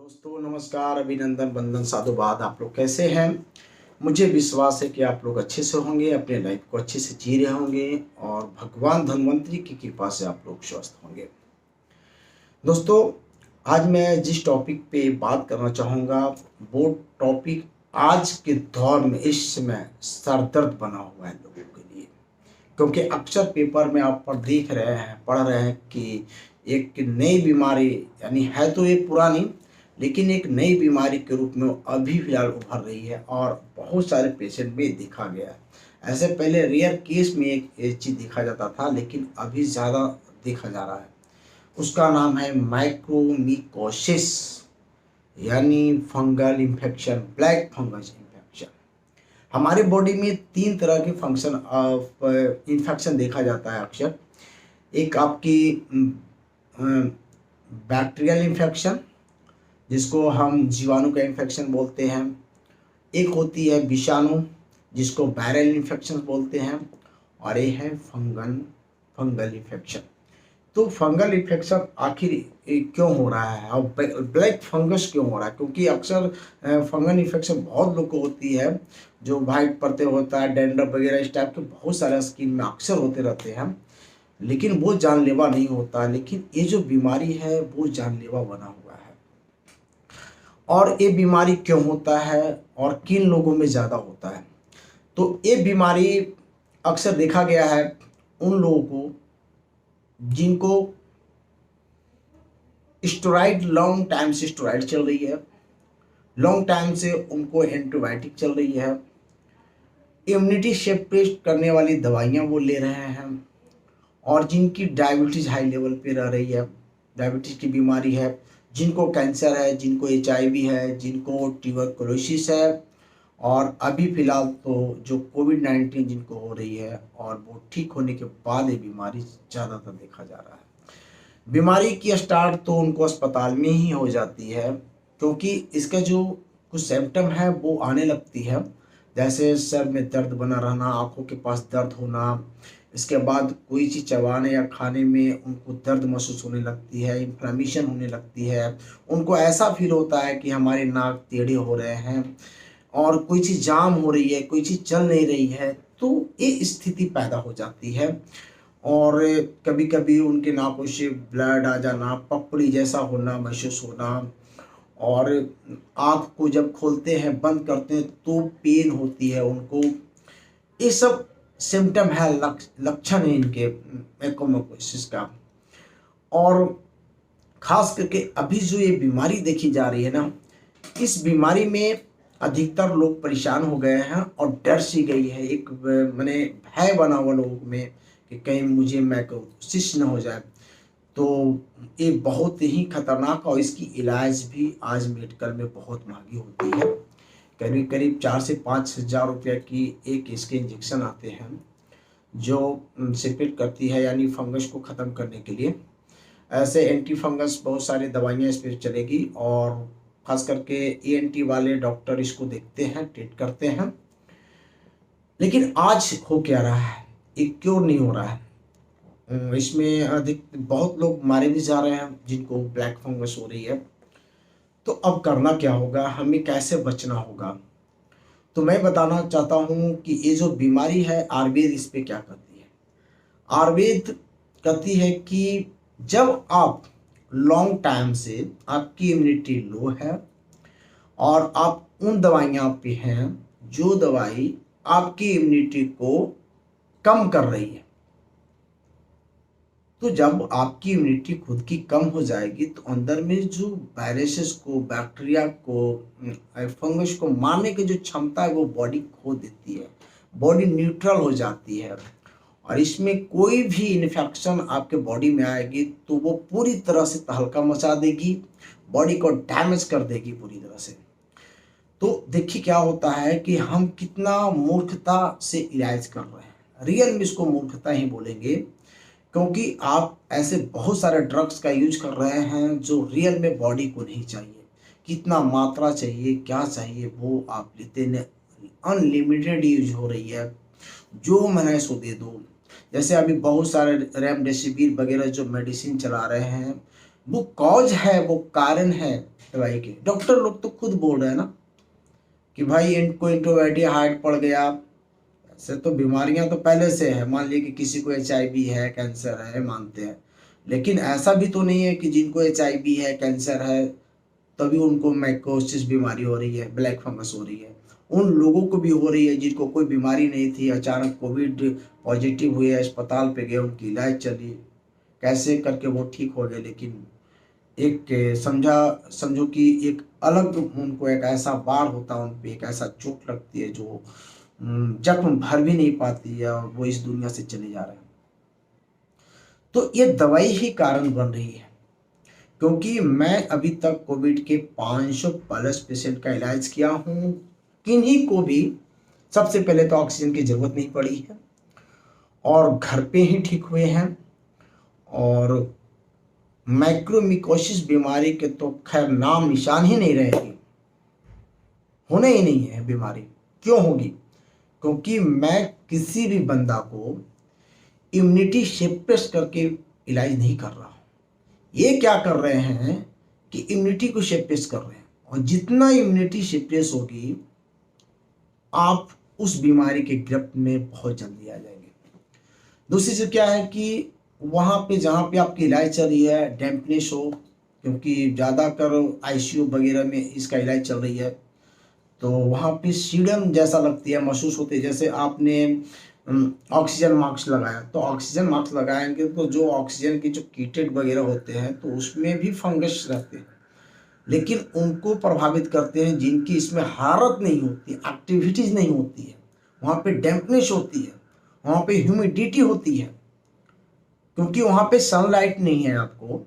दोस्तों नमस्कार, अभिनंदन, वंदन, साधुवाद। आप लोग कैसे हैं? मुझे विश्वास है कि आप लोग अच्छे से होंगे, अपने लाइफ को अच्छे से जी रहे होंगे और भगवान धन्वंतरी की कृपा से आप लोग स्वस्थ होंगे। दोस्तों, आज मैं जिस टॉपिक पे बात करना चाहूँगा वो टॉपिक आज के दौर में इस समय सर दर्द बना हुआ है लोगों के लिए। क्योंकि अक्सर पेपर में आप देख रहे हैं, पढ़ रहे हैं कि एक नई बीमारी, यानी है तो एक पुरानी, लेकिन एक नई बीमारी के रूप में अभी फिलहाल उभर रही है और बहुत सारे पेशेंट में देखा गया है। ऐसे पहले रेयर केस में एक चीज़ देखा जाता था, लेकिन अभी ज़्यादा देखा जा रहा है। उसका नाम है माइक्रोमिकोसिस, यानी fungal infection, black fungus infection. हमारे बॉडी में तीन तरह के फंक्शन ऑफ इन्फेक्शन देखा जाता है अक्सर। एक आपकी बैक्टीरियल इन्फेक्शन, जिसको हम जीवाणु का इन्फेक्शन बोलते हैं। एक होती है विषाणु, जिसको वायरल इन्फेक्शन बोलते हैं। और ये है फंगल इन्फेक्शन। तो फंगल इन्फेक्शन आखिर क्यों हो रहा है और ब्लैक फंगस क्यों हो रहा है? क्योंकि अक्सर फंगल इन्फेक्शन बहुत लोग को होती है, जो वाइट पड़ते होता है, डैंड्रफ वगैरह इस टाइप के बहुत सारे स्किन में अक्सर होते रहते हैं, लेकिन वो जानलेवा नहीं होता। लेकिन ये जो बीमारी है वो जानलेवा बना हुआ है। और ये बीमारी क्यों होता है और किन लोगों में ज़्यादा होता है? तो ये बीमारी अक्सर देखा गया है उन लोगों को जिनको स्टेरॉइड, लॉन्ग टाइम से स्टेरॉइड चल रही है, लॉन्ग टाइम से उनको एंटीबायोटिक चल रही है, इम्यूनिटी सप्रेस करने वाली दवाइयाँ वो ले रहे हैं, और जिनकी डायबिटीज़ हाई लेवल पे रह रही है, डायबिटीज़ की बीमारी है, जिनको कैंसर है, जिनको HIV है, जिनको ट्यूबरकुलोसिस है, और अभी फ़िलहाल तो जो कोविड-19 जिनको हो रही है, और वो ठीक होने के बाद ये बीमारी ज़्यादातर देखा जा रहा है। बीमारी की स्टार्ट तो उनको अस्पताल में ही हो जाती है, क्योंकि इसका जो कुछ सिम्टम है वो आने लगती है, जैसे सर में दर्द बना रहना, आँखों के पास दर्द होना, इसके बाद कोई चीज़ चबाने या खाने में उनको दर्द महसूस होने लगती है, इन्फ्लेमेशन होने लगती है, उनको ऐसा फील होता है कि हमारे नाक टेढ़े हो रहे हैं और कोई चीज़ जाम हो रही है, कोई चीज़ चल नहीं रही है, तो ये स्थिति पैदा हो जाती है। और कभी-कभी उनके नाकों से ब्लड आ जाना, पपड़ी जैसा होना, महसूस होना, और आँख को जब खोलते हैं, बंद करते हैं तो पेन होती है उनको। ये सब सिम्पटम है, लक्षण है इनके म्यूकोरमाइकोसिस का। और ख़ास करके अभी जो ये बीमारी देखी जा रही है ना, इस बीमारी में अधिकतर लोग परेशान हो गए हैं और डर सी गई है, एक माने भय बना हुआ लोगों में कि कहीं मुझे माइकोसिस न हो जाए। तो ये बहुत ही खतरनाक, और इसकी इलाज भी आज मेडिकल में बहुत महंगी होती है। करीब करीब 4 से 5 हज़ार रुपये की एक इसके इंजेक्शन आते हैं, जो सिपेट करती है, यानी फंगस को ख़त्म करने के लिए। ऐसे एंटी फंगस बहुत सारी दवाइयाँ इस पर चलेगी, और ख़ास करके ENT वाले डॉक्टर इसको देखते हैं, ट्रीट करते हैं। लेकिन आज हो क्या रहा है, ये क्यों नहीं हो रहा है? इसमें अधिक बहुत लोग मारे भी जा रहे हैं जिनको ब्लैक फंगस हो रही है। तो अब करना क्या होगा, हमें कैसे बचना होगा? तो मैं बताना चाहता हूँ कि ये जो बीमारी है, आयुर्वेद इस पे क्या कहती है। आयुर्वेद कहती है कि जब आप लॉन्ग टाइम से आपकी इम्यूनिटी लो है और आप उन दवाइयाँ पे हैं जो दवाई आपकी इम्यूनिटी को कम कर रही है, तो जब आपकी इम्यूनिटी खुद की कम हो जाएगी तो अंदर में जो वायरसेस को, बैक्टीरिया को, फंगस को मारने की जो क्षमता है वो बॉडी खो देती है, बॉडी न्यूट्रल हो जाती है। और इसमें कोई भी इन्फेक्शन आपके बॉडी में आएगी तो वो पूरी तरह से तहलका मचा देगी, बॉडी को डैमेज कर देगी पूरी तरह से। तो देखिए क्या होता है कि हम कितना मूर्खता से इलाज कर रहे हैं, रियल में इसको मूर्खता ही बोलेंगे, क्योंकि आप ऐसे बहुत सारे ड्रग्स का यूज कर रहे हैं जो रियल में बॉडी को नहीं चाहिए। कितना मात्रा चाहिए, क्या चाहिए, वो आप लेते नहीं, अनलिमिटेड यूज हो रही है, जो मैंने सो दे दो। जैसे अभी बहुत सारे रेमडेसिविर वगैरह जो मेडिसिन चला रहे हैं, वो कॉज है, वो कारण है दवाई के। डॉक्टर लोग तो खुद बोल रहे हैं ना कि भाई इनको एंटीबायोटिक हार्ड पड़ गया। ऐसे तो बीमारियां तो पहले से है, मान लीजिए कि किसी को HIV है, कैंसर है, मानते हैं, लेकिन ऐसा भी तो नहीं है कि जिनको HIV है, कैंसर है, तभी उनको माइकोसिस बीमारी हो रही है, ब्लैक फंगस हो रही है। उन लोगों को भी हो रही है जिनको कोई बीमारी नहीं थी, अचानक कोविड पॉजिटिव हुए, अस्पताल पे गए, उनकी इलाज चली, कैसे करके वो ठीक हो गए। लेकिन एक समझो कि एक अलग उनको एक ऐसा बार होता है, उन पे एक ऐसा चोट लगती है जो जख्म भर भी नहीं पाती है और वो इस दुनिया से चले जा रहे हैं। तो ये दवाई ही कारण बन रही है, क्योंकि मैं अभी तक कोविड के 500 प्लस पेशेंट का इलाज किया हूँ। किन्हीं को भी सबसे पहले तो ऑक्सीजन की जरूरत नहीं पड़ी है और घर पे ही ठीक हुए हैं। और माइक्रोमिकोसिस बीमारी के तो खैर नाम निशान ही नहीं रहेगी, होने ही नहीं है बीमारी। क्यों होगी? क्योंकि मैं किसी भी बंदा को इम्यूनिटी सप्रेस करके इलाज नहीं कर रहा हूँ। ये क्या कर रहे हैं कि इम्यूनिटी को सप्रेस कर रहे हैं, और जितना इम्यूनिटी सप्रेस होगी आप उस बीमारी के गिरफ्त में बहुत जल्दी आ जाएंगे। दूसरी चीज़ क्या है कि वहाँ पे जहाँ पे आपकी इलाज चल रही है डैम्पनेस हो, क्योंकि ज़्यादातर ICU वगैरह में इसका इलाज चल रही है, तो वहाँ पे सीडम जैसा लगती है, महसूस होती है। जैसे आपने ऑक्सीजन मास्क लगाया, तो ऑक्सीजन मास्क लगाएंगे तो जो ऑक्सीजन के जो कीटेड वगैरह होते हैं तो उसमें भी फंगस रहते हैं, लेकिन उनको प्रभावित करते हैं जिनकी इसमें हरारत नहीं होती, एक्टिविटीज़ नहीं होती है, वहाँ पे डैम्पनेस होती है, वहाँ पे ह्यूमिडिटी होती है, क्योंकि वहाँ पे सनलाइट नहीं है, आपको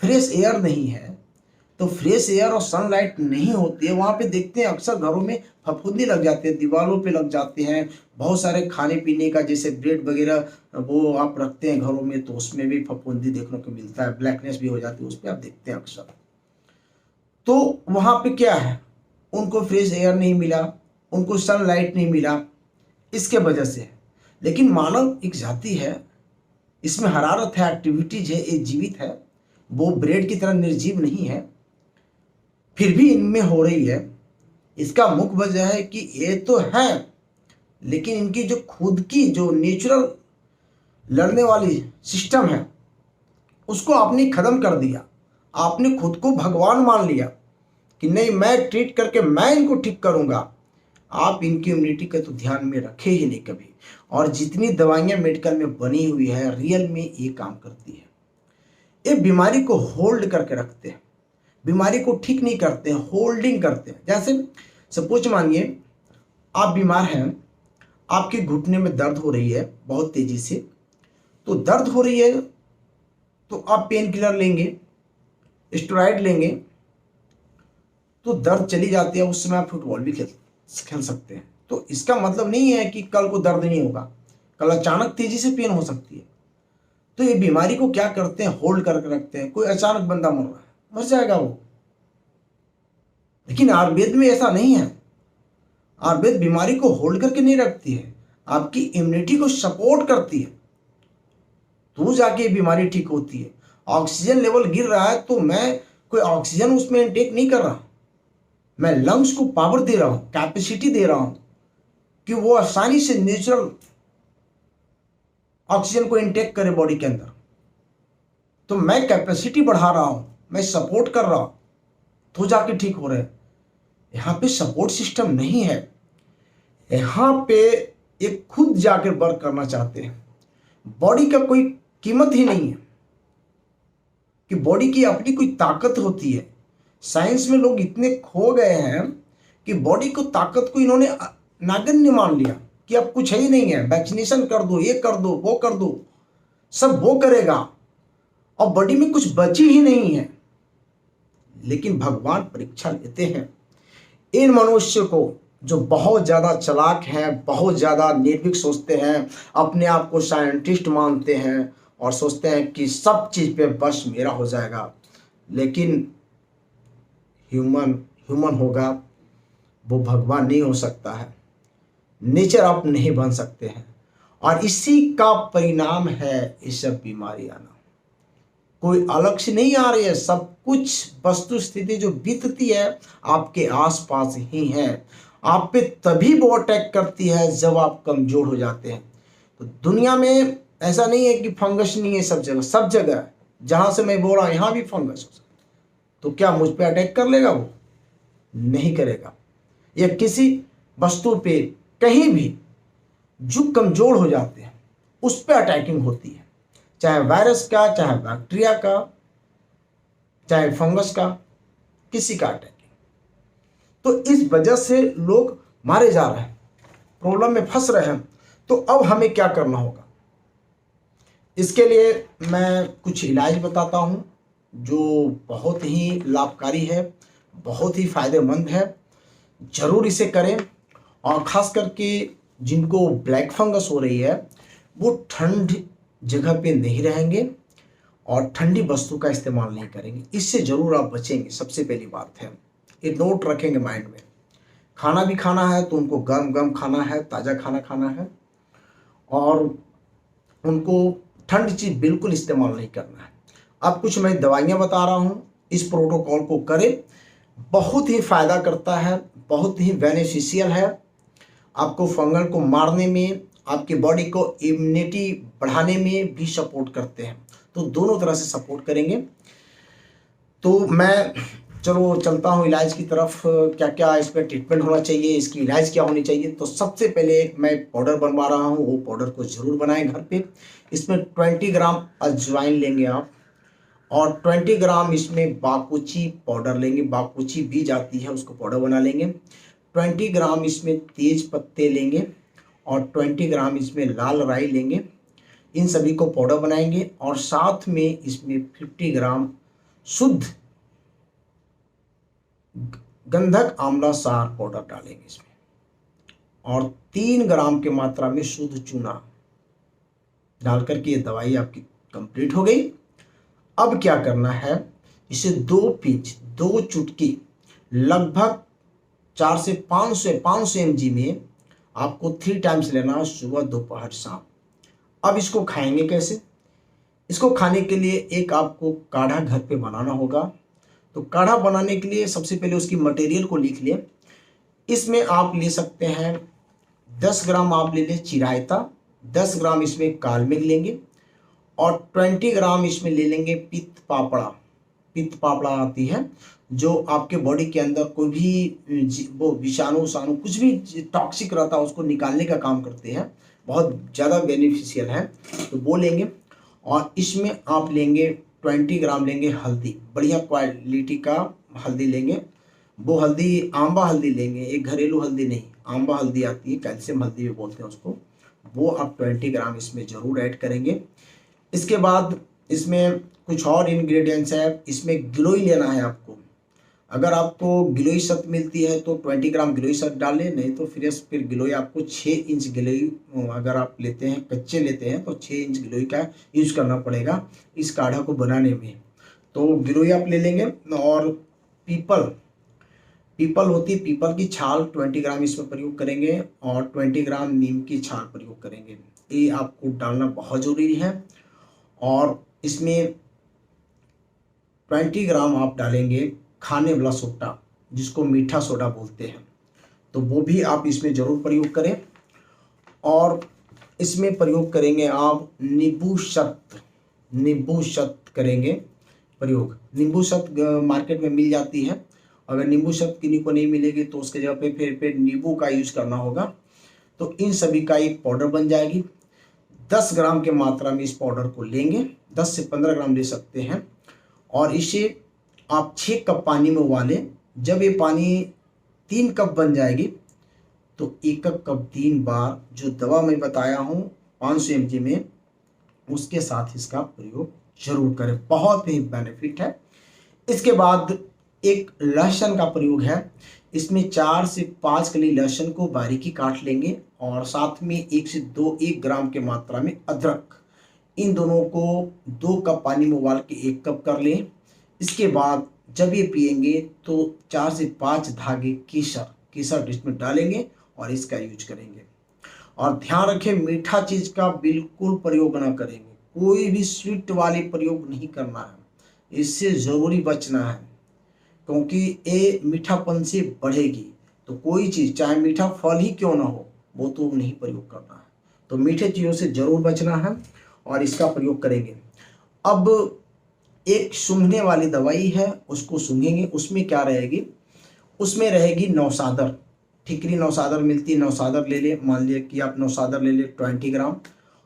फ्रेश एयर नहीं है। तो फ्रेश एयर और सनलाइट नहीं होती है, वहाँ पे देखते हैं अक्सर घरों में फफूंदी लग जाते हैं, दीवारों पे लग जाते हैं। बहुत सारे खाने पीने का जैसे ब्रेड वगैरह वो आप रखते हैं घरों में, तो उसमें भी फफूंदी देखने को मिलता है, ब्लैकनेस भी हो जाती है, उस पर आप देखते हैं अक्सर। तो वहाँ पे क्या है, उनको फ्रेश एयर नहीं मिला, उनको सनलाइट नहीं मिला, इसके वजह से है। लेकिन मानव एक जाति है, इसमें हरारत है, एक्टिविटीज है, ये जीवित है, वो ब्रेड की तरह निर्जीव नहीं है, फिर भी इनमें हो रही है। इसका मुख्य वजह है कि ये तो है, लेकिन इनकी जो खुद की जो नेचुरल लड़ने वाली सिस्टम है उसको आपने खत्म कर दिया। आपने खुद को भगवान मान लिया कि नहीं, मैं ट्रीट करके मैं इनको ठीक करूंगा। आप इनकी इम्यूनिटी का तो ध्यान में रखे ही नहीं कभी। और जितनी दवाइयाँ मेडिकल में बनी हुई है, रियल में ये काम करती है, ये बीमारी को होल्ड करके रखते हैं, बीमारी को ठीक नहीं करते हैं, होल्डिंग करते हैं। जैसे सपोज मानिए आप बीमार हैं, आपके घुटने में दर्द हो रही है बहुत तेजी से, तो दर्द हो रही है तो आप पेन किलर लेंगे, स्टेरॉइड लेंगे, तो दर्द चली जाती है, उस समय आप फुटबॉल भी खेल सकते हैं। तो इसका मतलब नहीं है कि कल को दर्द नहीं होगा, कल अचानक तेजी से पेन हो सकती है। तो ये बीमारी को क्या करते हैं, होल्ड करके रखते हैं। कोई अचानक बंदा मर रहा है, मर जाएगा वो, लेकिन आयुर्वेद में ऐसा नहीं है। आयुर्वेद बीमारी को होल्ड करके नहीं रखती है, आपकी इम्यूनिटी को सपोर्ट करती है, तो जाके बीमारी ठीक होती है। ऑक्सीजन लेवल गिर रहा है तो मैं कोई ऑक्सीजन उसमें इनटेक नहीं कर रहा, मैं लंग्स को पावर दे रहा हूं, कैपेसिटी दे रहा हूं कि वो आसानी से नेचुरल ऑक्सीजन को इनटेक करे बॉडी के अंदर। तो मैं कैपेसिटी बढ़ा रहा हूं, मैं सपोर्ट कर रहा हूं, तो जाके ठीक हो रहे हैं। यहाँ पे सपोर्ट सिस्टम नहीं है, यहाँ पे एक खुद जाकर वर्क करना चाहते हैं। बॉडी का कोई कीमत ही नहीं है कि बॉडी की अपनी कोई ताकत होती है। साइंस में लोग इतने खो गए हैं कि बॉडी को ताकत को इन्होंने नागन्य मान लिया कि अब कुछ ही नहीं है, वैक्सीनेशन कर दो, ये कर दो, वो कर दो, सब वो करेगा, और बॉडी में कुछ बची ही नहीं है। लेकिन भगवान परीक्षा लेते हैं इन मनुष्य को जो बहुत ज़्यादा चालाक हैं, बहुत ज़्यादा निर्भीक सोचते हैं, अपने आप को साइंटिस्ट मानते हैं और सोचते हैं कि सब चीज़ पे बस मेरा हो जाएगा। लेकिन ह्यूमन होगा, वो भगवान नहीं हो सकता है, नेचर आप नहीं बन सकते हैं। और इसी का परिणाम है ये सब बीमारी आना। कोई अलग से नहीं आ रही है, सब कुछ वस्तु स्थिति जो बीतती है आपके आसपास ही है। आप पे तभी वो अटैक करती है जब आप कमजोर हो जाते हैं। तो दुनिया में ऐसा नहीं है कि फंगस नहीं है, सब जगह, सब जगह है। जहां से मैं बोल रहा हूं यहां भी फंगस हो सकता है, तो क्या मुझ पे अटैक कर लेगा? वो नहीं करेगा। या किसी वस्तु पे कहीं भी जो कमजोर हो जाते हैं उस पे अटैकिंग होती है, चाहे वायरस का, चाहे बैक्टीरिया का, चाहे फंगस का, किसी का अटैकिंग। तो इस वजह से लोग मारे जा रहे हैं, प्रॉब्लम में फंस रहे हैं। तो अब हमें क्या करना होगा? इसके लिए मैं कुछ इलाज बताता हूं जो बहुत ही लाभकारी है, बहुत ही फायदेमंद है। जरूर इसे करें। और खास करके जिनको ब्लैक फंगस हो रही है वो ठंड जगह पे नहीं रहेंगे और ठंडी वस्तु का इस्तेमाल नहीं करेंगे। इससे जरूर आप बचेंगे। सबसे पहली बात है, ये नोट रखेंगे माइंड में। खाना भी खाना है तो उनको गर्म गर्म खाना है, ताज़ा खाना खाना है, और उनको ठंड चीज़ बिल्कुल इस्तेमाल नहीं करना है। अब कुछ मैं दवाइयाँ बता रहा हूँ, इस प्रोटोकॉल को करें, बहुत ही फायदा करता है, बहुत ही बेनिफिशियल है। आपको फंगल को मारने में, आपकी बॉडी को इम्यूनिटी बढ़ाने में भी सपोर्ट करते हैं। तो दोनों तरह से सपोर्ट करेंगे। तो मैं चलो चलता हूँ इलाज की तरफ। क्या क्या इस पर ट्रीटमेंट होना चाहिए, इसकी इलाज क्या होनी चाहिए। तो सबसे पहले एक मैं पाउडर बनवा रहा हूँ, वो पाउडर को ज़रूर बनाएं घर पे। इसमें 20 ग्राम अजवाइन लेंगे आप, और 20 ग्राम इसमें बाकुची पाउडर लेंगे। बाकुची बीज आती है, उसको पाउडर बना लेंगे। 20 ग्राम इसमें तेज पत्ते लेंगे, और 20 ग्राम इसमें लाल राई लेंगे। इन सभी को पाउडर बनाएंगे, और साथ में इसमें 50 ग्राम शुद्ध गंधक आंवला सार पाउडर डालेंगे इसमें, और 3 ग्राम की मात्रा में शुद्ध चूना डालकर के ये दवाई आपकी कंप्लीट हो गई। अब क्या करना है, इसे 2 पिंच, 2 चुटकी, लगभग 4 से 500 mg में आपको 3 टाइम्स लेना है, सुबह, दोपहर, शाम। अब इसको खाएंगे कैसे? इसको खाने के लिए एक आपको काढ़ा घर पे बनाना होगा। तो काढ़ा बनाने के लिए सबसे पहले उसकी मटेरियल को लिख लें। इसमें आप ले सकते हैं 10 ग्राम आप ले लें चिरायता, 10 ग्राम इसमें कालमेघ लेंगे, और 20 ग्राम इसमें ले लेंगे पित्त पापड़ा। पित्त पापड़ा आती है जो आपके बॉडी के अंदर कोई भी वो विषाणु कुछ भी टॉक्सिक रहता है उसको निकालने का काम करते हैं, बहुत ज़्यादा बेनिफिशियल है। तो वो लेंगे, और इसमें आप लेंगे 20 ग्राम लेंगे हल्दी, बढ़िया क्वालिटी का हल्दी लेंगे। वो हल्दी आंबा हल्दी लेंगे, एक घरेलू हल्दी नहीं, आंबा हल्दी आती है, कैल्शियम हल्दी भी बोलते हैं उसको। वो आप 20 ग्राम इसमें ज़रूर ऐड करेंगे। इसके बाद इसमें कुछ और इंग्रेडिएंट्स है। इसमें गिलोई लेना है आपको। अगर आपको गिलोई सत मिलती है तो 20 ग्राम गिलोई सत डाल लें, नहीं तो फिर गिलोई आपको 6 इंच गिलोई, अगर आप लेते हैं कच्चे लेते हैं तो 6 इंच गिलोई का यूज करना पड़ेगा इस काढ़ा को बनाने में। तो गिलोई आप ले लेंगे, और पीपल होती है, पीपल की छाल 20 ग्राम इसमें प्रयोग करेंगे, और 20 ग्राम नीम की छाल प्रयोग करेंगे। ये आपको डालना बहुत ज़रूरी है। और इसमें 20 ग्राम आप डालेंगे खाने वाला सोडा, जिसको मीठा सोडा बोलते हैं, तो वो भी आप इसमें ज़रूर प्रयोग करें। और इसमें प्रयोग करेंगे आप नींबू शत करेंगे प्रयोग। नींबू शत मार्केट में मिल जाती है, अगर नींबू शत किन्हीं को नहीं मिलेगी तो उसके जगह पे फिर नींबू का यूज करना होगा। तो इन सभी का एक पाउडर बन जाएगी। 10 ग्राम के मात्रा में इस पाउडर को लेंगे, 10 से 15 ग्राम ले सकते हैं, और इसे आप 6 कप पानी में उबालें। जब ये पानी 3 कप बन जाएगी तो 1 कप 3 बार जो दवा मैं बताया हूँ 500 mg में, उसके साथ इसका प्रयोग जरूर करें, बहुत ही बेनिफिट है। इसके बाद एक लहसुन का प्रयोग है। इसमें 4 से 5 कली लहसुन को बारीकी काट लेंगे, और साथ में 1 से 1 ग्राम के मात्रा में अदरक, इन दोनों को 2 कप पानी में उबाल के 1 कप कर लें। इसके बाद जब ये पिएंगे तो 4 से 5 धागे केसर इसमें डालेंगे और इसका यूज करेंगे। और ध्यान रखें, मीठा चीज़ का बिल्कुल प्रयोग ना करेंगे, कोई भी स्वीट वाली प्रयोग नहीं करना है, इससे ज़रूरी बचना है, क्योंकि ये मीठापन से बढ़ेगी। तो कोई चीज़ चाहे मीठा फल ही क्यों ना हो वो तो नहीं प्रयोग करना है। तो मीठे चीज़ों से ज़रूर बचना है और इसका प्रयोग करेंगे। अब एक सूंघने वाली दवाई है, उसको सूंघेंगे। उसमें क्या रहेगी, उसमें रहेगी नौसादर, ठिकरी नौसादर मिलती है, नौसादर ले ले। मान लिया कि आप नौसादर ले ले 20 ग्राम,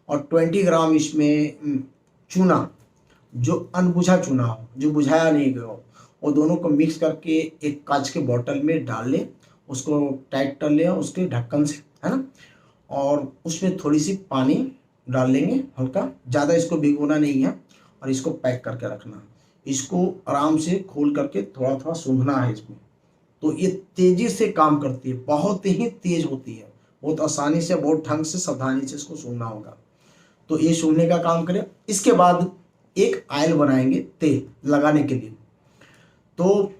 और 20 ग्राम इसमें चूना, जो अनबुझा चूना हो, जो बुझाया नहीं गया हो, वो दोनों को मिक्स करके एक कांच के बोतल में डाल ले, उसको टाइट कर ले उसके ढक्कन से, है ना। और उसमें थोड़ी सी पानी डाल लेंगे हल्का, ज़्यादा इसको भिगोना नहीं है, और इसको पैक करके रखना। इसको आराम से खोल करके थोड़ा थोड़ा सूंघना है इसमें। तो ये तेज़ी से काम करती है, बहुत ही तेज होती है, बहुत आसानी से, बहुत ढंग से, सावधानी से इसको सूंघना होगा। तो ये सूंघने का काम करें। इसके बाद एक आयल बनाएंगे तेल लगाने के लिए। तो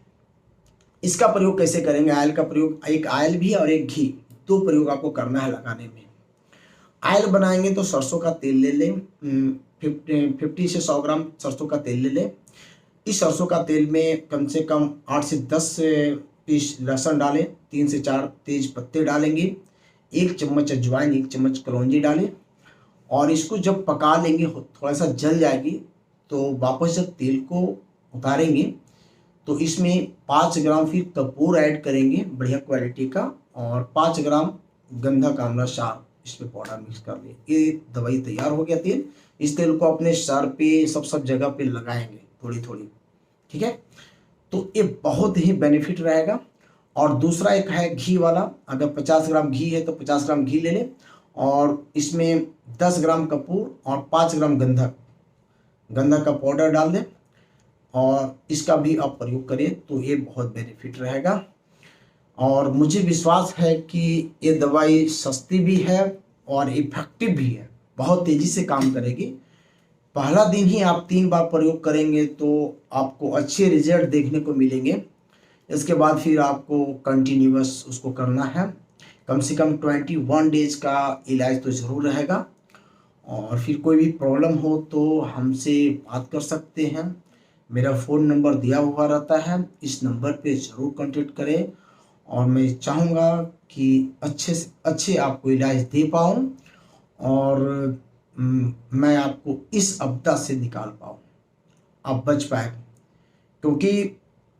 इसका प्रयोग कैसे करेंगे, आयल का प्रयोग, एक आयल भी और एक घी, दो प्रयोग आपको करना है लगाने में। आयल बनाएंगे तो सरसों का तेल ले लें, 50 से 100 ग्राम सरसों का तेल ले लें। इस सरसों का तेल में कम से कम 8 से 10 पीस लहसुन डालें, 3 से 4 तेज पत्ते डालेंगे, 1 चम्मच अजवाइन, 1 चम्मच कलौंजी डालें। और इसको जब पका लेंगे, थोड़ा सा जल जाएगी, तो वापस जब तेल को उतारेंगे तो इसमें 5 ग्राम फिर कपूर ऐड करेंगे बढ़िया क्वालिटी का, और 5 ग्राम गंधा कामला सार इसमें पाउडर मिक्स कर लिए। ये दवाई तैयार हो गया तेल। इस तेल को अपने सर पे सब जगह पे लगाएंगे थोड़ी थोड़ी, ठीक है। तो ये बहुत ही बेनिफिट रहेगा। और दूसरा एक है घी वाला, अगर 50 ग्राम घी है तो 50 ग्राम घी ले लें, और इसमें 10 ग्राम कपूर और 5 ग्राम गंधा का पाउडर डाल दें, और इसका भी आप प्रयोग करें तो ये बहुत बेनिफिट रहेगा। और मुझे विश्वास है कि ये दवाई सस्ती भी है और इफेक्टिव भी है, बहुत तेज़ी से काम करेगी। पहला दिन ही आप 3 बार प्रयोग करेंगे तो आपको अच्छे रिजल्ट देखने को मिलेंगे। इसके बाद फिर आपको कंटिन्यूअस उसको करना है, कम से कम 21 डेज का इलाज तो ज़रूर रहेगा। और फिर कोई भी प्रॉब्लम हो तो हमसे बात कर सकते हैं, मेरा फ़ोन नंबर दिया हुआ रहता है, इस नंबर पे ज़रूर कांटेक्ट करें। और मैं चाहूँगा कि अच्छे से अच्छे आपको इलाज दे पाऊँ, और मैं आपको इस आपदा से निकाल पाऊँ, आप बच पाए। क्योंकि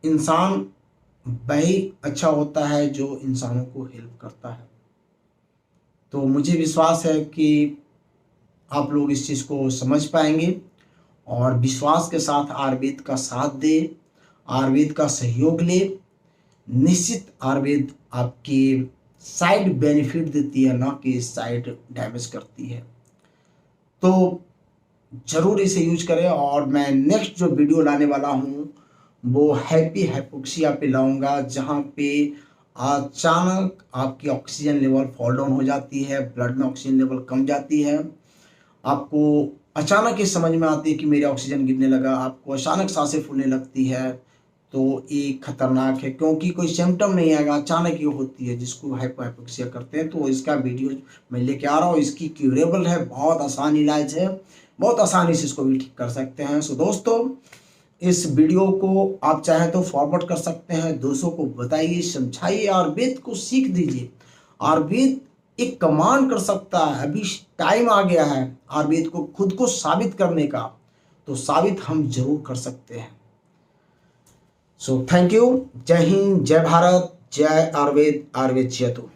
इंसान वही अच्छा होता है जो इंसानों को हेल्प करता है। तो मुझे विश्वास है कि आप लोग इस चीज़ को समझ पाएंगे, और विश्वास के साथ आयुर्वेद का साथ दे, आयुर्वेद का सहयोग ले। निश्चित आयुर्वेद आपकी साइड बेनिफिट देती है, ना कि साइड डैमेज करती है। तो ज़रूर इसे यूज करें। और मैं नेक्स्ट जो वीडियो लाने वाला हूँ वो हैप्पी हाइपोक्सिया पे लाऊंगा, जहाँ पे अचानक आपकी ऑक्सीजन लेवल फॉल डाउन हो जाती है, ब्लड में ऑक्सीजन लेवल कम जाती है, आपको अचानक ये समझ में आती है कि मेरा ऑक्सीजन गिरने लगा, आपको अचानक सांसें फूलने लगती है, तो ये खतरनाक है। क्योंकि कोई सिम्टम नहीं आएगा, अचानक ये होती है, जिसको हाइपोक्सिया करते हैं। तो इसका वीडियो मैं लेके आ रहा हूँ, इसकी क्यूरेबल है, बहुत आसान इलाज है, बहुत आसानी से इसको भी ठीक कर सकते हैं। सो दोस्तों, इस वीडियो को आप चाहें तो फॉरवर्ड कर सकते हैं, दोस्तों को बताइए, समझाइए, आयुर्वेद को सीख दीजिए। आयुर्वेद एक कमांड कर सकता है, अभी टाइम आ गया है आयुर्वेद को खुद को साबित करने का, तो साबित हम जरूर कर सकते हैं। सो थैंक यू, जय हिंद, जय भारत, जय आयुर्वेद, आयुर्वेद जयतु।